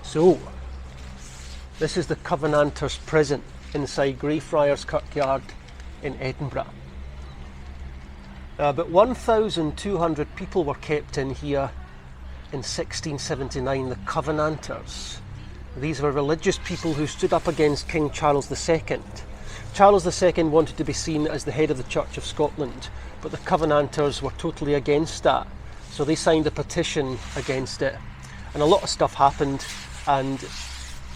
So, this is the Covenanters prison inside Greyfriars Kirkyard in Edinburgh. About 1,200 people were kept in here in 1679, the Covenanters. These were religious people who stood up against King Charles II. Charles II wanted to be seen as the head of the Church of Scotland, but the Covenanters were totally against that. So they signed a petition against it, and a lot of stuff happened, and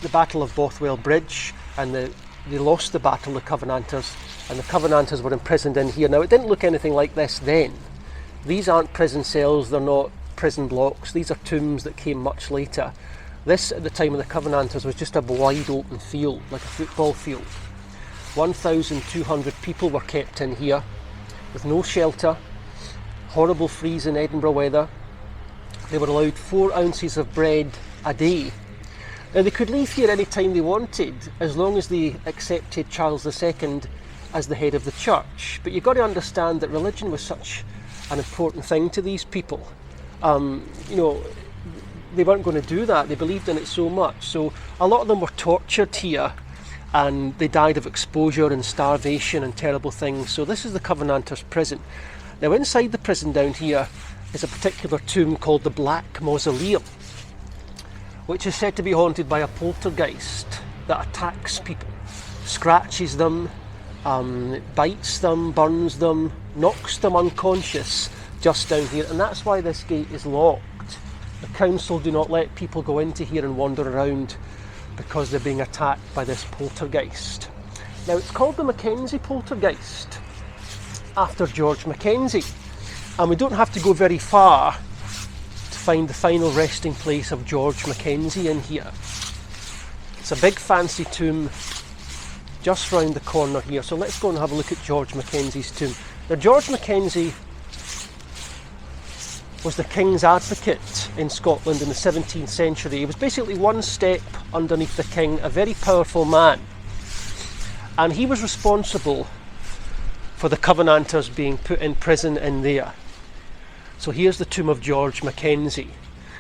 the Battle of Bothwell Bridge, and they lost the battle, the Covenanters, and the Covenanters were imprisoned in here. Now, it didn't look anything like this then. These aren't prison cells, they're not prison blocks, these are tombs that came much later. This, at the time of the Covenanters, was just a wide open field, like a football field. 1,200 people were kept in here, with no shelter, horrible freezing Edinburgh weather. They were allowed 4 ounces of bread a day. Now, they could leave here any time they wanted, as long as they accepted Charles II as the head of the church. But you've got to understand that religion was such an important thing to these people. They weren't going to do that. They believed in it so much. So a lot of them were tortured here, and they died of exposure and starvation and terrible things. So this is the Covenanters prison. Now, inside the prison down here is a particular tomb called the Black Mausoleum, which is said to be haunted by a poltergeist that attacks people, scratches them, bites them, burns them, knocks them unconscious just down here. And that's why this gate is locked. The council do not let people go into here and wander around because they're being attacked by this poltergeist. Now, it's called the McKenzie poltergeist after George McKenzie, and we don't have to go very far to find the final resting place of George McKenzie in here. It's a big fancy tomb just round the corner here, so let's go and have a look at George Mackenzie's tomb. Now, George Mackenzie was the king's advocate in Scotland in the 17th century. He was basically one step underneath the king, a very powerful man, and he was responsible for the Covenanters being put in prison in there. So here's the tomb of George Mackenzie.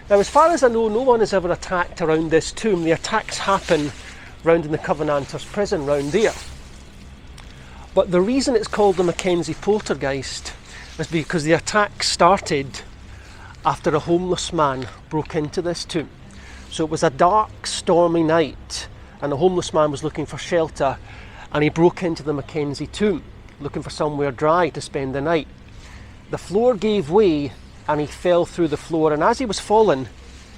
Now, as far as I know, no one has ever attacked around this tomb. The attacks happen round in the Covenanters prison round there. But the reason it's called the Mackenzie poltergeist is because the attack started after a homeless man broke into this tomb. So it was a dark, stormy night, and a homeless man was looking for shelter, and he broke into the Mackenzie tomb, looking for somewhere dry to spend the night. The floor gave way, and he fell through the floor, and as he was falling,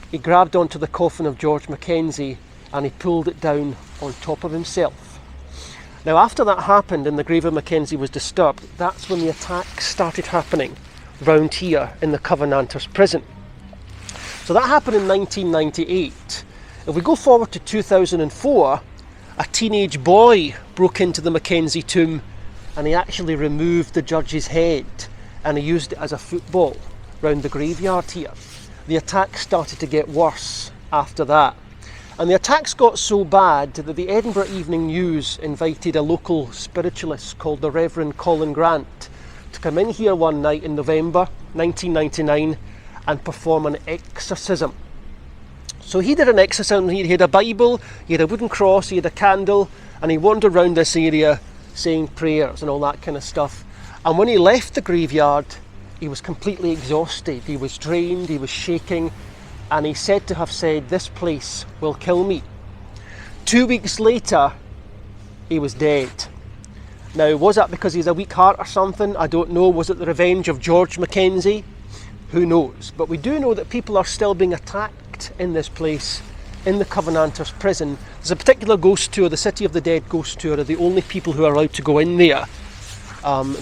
he grabbed onto the coffin of George Mackenzie, and he pulled it down on top of himself. Now, after that happened and the grave of Mackenzie was disturbed, that's when the attacks started happening round here in the Covenanters prison. So that happened in 1998. If we go forward to 2004, a teenage boy broke into the Mackenzie tomb, and he actually removed the judge's head and he used it as a football round the graveyard here. The attacks started to get worse after that, and the attacks got so bad that the Edinburgh Evening News invited a local spiritualist called the Reverend Colin Grant to come in here one night in November 1999 and perform an exorcism. So he did an exorcism. He had a Bible, he had a wooden cross, he had a candle, and he wandered around this area saying prayers and all that kind of stuff. And when he left the graveyard, he was completely exhausted, he was drained, he was shaking, and he said to have said, "This place will kill me." 2 weeks later, he was dead. Now, was that because he had a weak heart or something? I don't know. Was it the revenge of George Mackenzie? Who knows? But we do know that people are still being attacked in this place, in the Covenanters prison. There's a particular ghost tour, the City of the Dead ghost tour, are the only people who are allowed to go in there.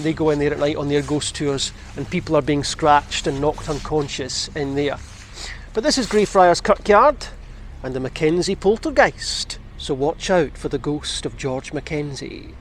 They go in there at night on their ghost tours, and people are being scratched and knocked unconscious in there. But this is Greyfriars Kirkyard and the Mackenzie poltergeist, so watch out for the ghost of George Mackenzie.